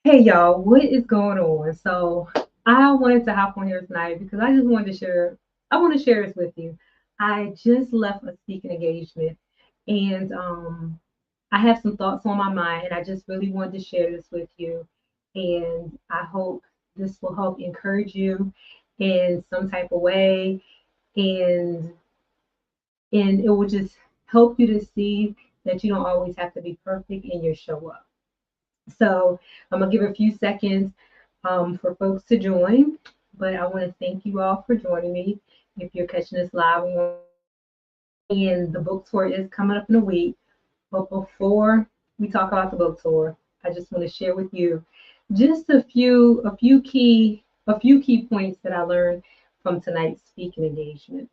Hey y'all, what is going on? So I wanted to hop on here tonight because I just wanted to share. I want to share this with you. I just left a speaking engagement, and I have some thoughts on my mind, and I just really wanted to share this with you. And I hope this will help encourage you in some type of way, and it will just help you to see that you don't always have to be perfect in your show up. So I'm gonna give a few seconds for folks to join, but I want to thank you all for joining me. If you're catching this live, and the book tour is coming up in a week. But before we talk about the book tour, I just want to share with you just a few key points that I learned from tonight's speaking engagement.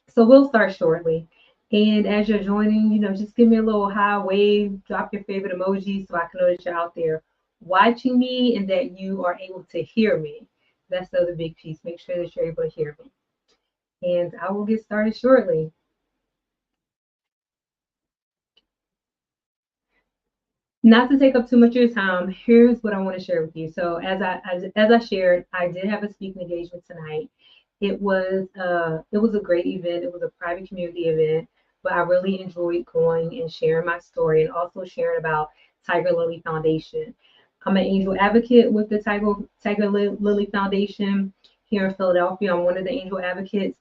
So we'll start shortly. And as you're joining, just give me a little high wave, drop your favorite emoji so I can know that you're out there watching me and that you are able to hear me. That's the other big piece. Make sure that you're able to hear me. And I will get started shortly. Not to take up too much of your time, here's what I want to share with you. So as I shared, I did have a speaking engagement tonight. It was a great event. It was a private community event, but I really enjoyed going and sharing my story and also sharing about Tiger Lily Foundation. I'm an angel advocate with the Tiger Lily Foundation here in Philadelphia. I'm one of the angel advocates,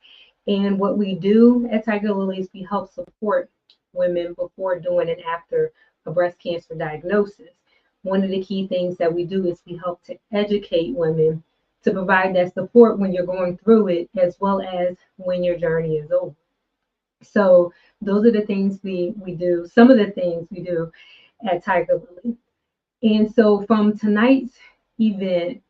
and what we do at Tiger Lily is we help support women before, during, and after a breast cancer diagnosis. One of the key things that we do is we help to educate women to provide that support when you're going through it, as well as when your journey is over. So those are the things we do, some of the things we do at Tiger Lily. And so from tonight's event,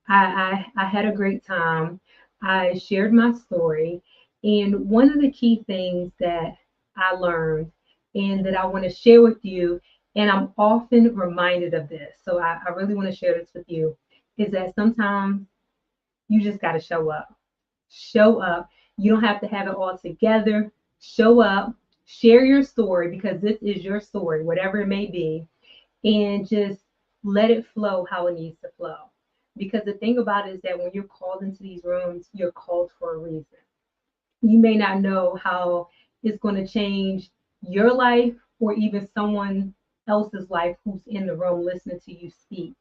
I had a great time. I shared my story. And one of the key things that I learned and that I want to share with you, and I'm often reminded of this, so I really want to share this with you, is that sometimes you just got to show up. Show up. You don't have to have it all together. Show up, share your story because this is your story, whatever it may be, and just let it flow how it needs to flow. Because the thing about it is that when you're called into these rooms, you're called for a reason. You may not know how it's going to change your life or even someone else's life who's in the room listening to you speak.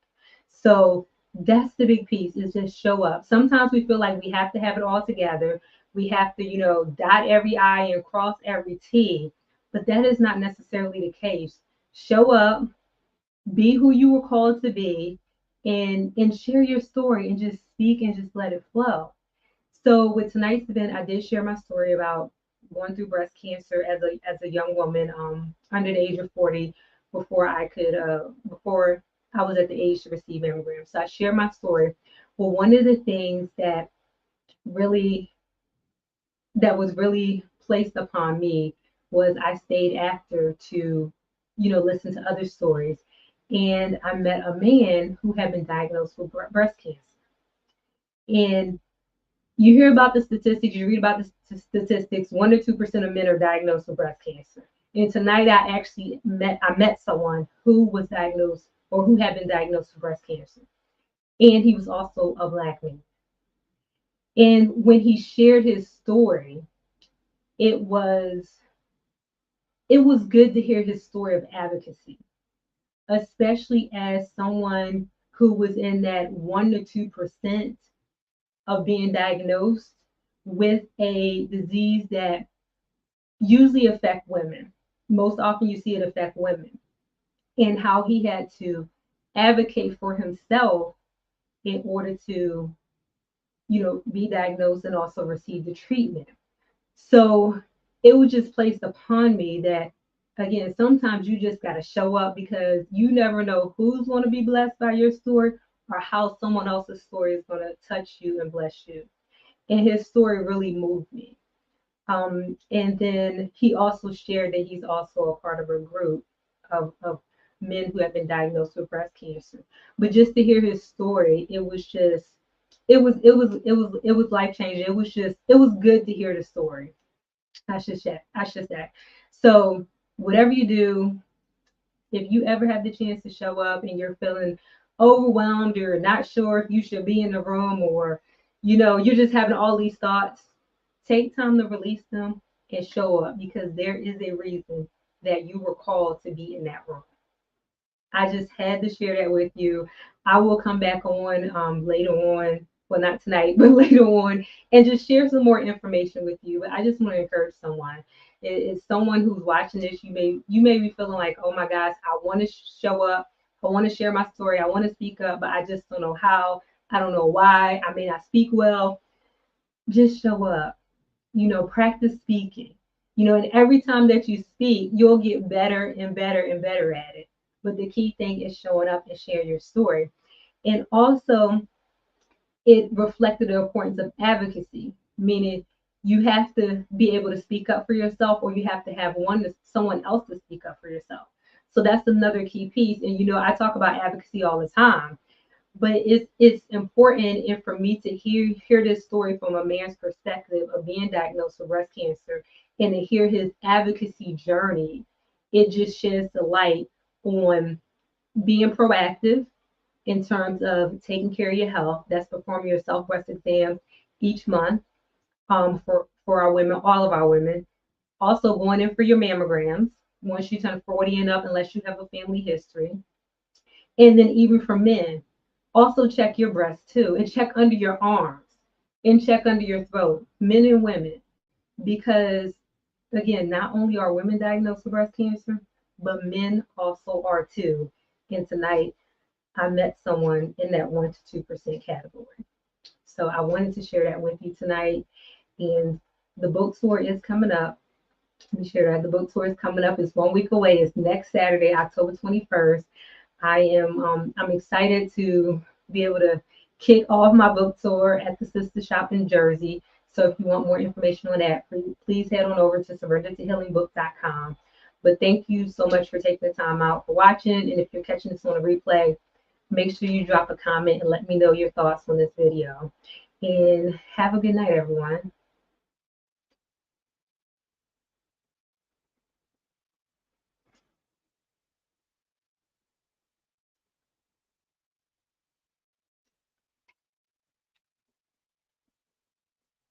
So that's the big piece is just show up. Sometimes we feel like we have to have it all together. We have to, dot every I and cross every T, but that is not necessarily the case. Show up, be who you were called to be, and share your story and just speak and just let it flow. So with tonight's event, I did share my story about going through breast cancer as a young woman, under the age of 40, before I was at the age to receive mammograms. So I shared my story. Well, one of the things really that was really placed upon me was I stayed after to, listen to other stories. And I met a man who had been diagnosed with breast cancer. And you hear about the statistics, you read about the statistics, 1 to 2% of men are diagnosed with breast cancer. And tonight I met someone who was diagnosed or who had been diagnosed with breast cancer. And he was also a Black man. And when he shared his story, it was it was good to hear his story of advocacy, especially as someone who was in that 1 to 2% of being diagnosed with a disease that usually affect women. Most often you see it affect women, and how he had to advocate for himself in order to, be diagnosed and also receive the treatment. So it was just placed upon me that, again, sometimes you just got to show up because you never know who's going to be blessed by your story or how someone else's story is going to touch you and bless you. And his story really moved me. And then he also shared that he's also a part of a group of men who have been diagnosed with breast cancer. But just to hear his story, it was life changing. It was good to hear the story. I should say. So whatever you do, if you ever have the chance to show up and you're feeling overwhelmed or not sure if you should be in the room, or you're just having all these thoughts, take time to release them and show up, because there is a reason that you were called to be in that room. I just had to share that with you. I will come back on later on, well, not tonight, but later on, and just share some more information with you. But I just want to encourage someone. It's someone who's watching this. You may be feeling like, oh my gosh, I want to show up. I want to share my story. I want to speak up, but I just don't know how. I don't know why. I may not speak well. Just show up. Practice speaking. And every time that you speak, you'll get better and better and better at it. But the key thing is showing up and sharing your story. And also, it reflected the importance of advocacy, meaning you have to be able to speak up for yourself, or you have to have someone else to speak up for yourself. So that's another key piece. And I talk about advocacy all the time, but it's important. And for me to hear this story from a man's perspective of being diagnosed with breast cancer, and to hear his advocacy journey, it just sheds the light on being proactive in terms of taking care of your health. That's performing your self breast exam each month, for our women, all of our women. Also going in for your mammograms once you turn 40 and up, unless you have a family history. And then even for men, also check your breasts too, and check under your arms, and check under your throat, men and women, because again, not only are women diagnosed with breast cancer, but men also are too. And tonight, I met someone in that 1% to 2% category. So I wanted to share that with you tonight. And the book tour is coming up. Let me share that. The book tour is coming up. It's 1 week away. It's next Saturday, October 21st. I'm excited to be able to kick off my book tour at the Sister Shop in Jersey. So if you want more information on that, please head on over to surrendertohealingbooks.com. But thank you so much for taking the time out for watching. And if you're catching this on a replay, make sure you drop a comment and let me know your thoughts on this video. And have a good night, everyone.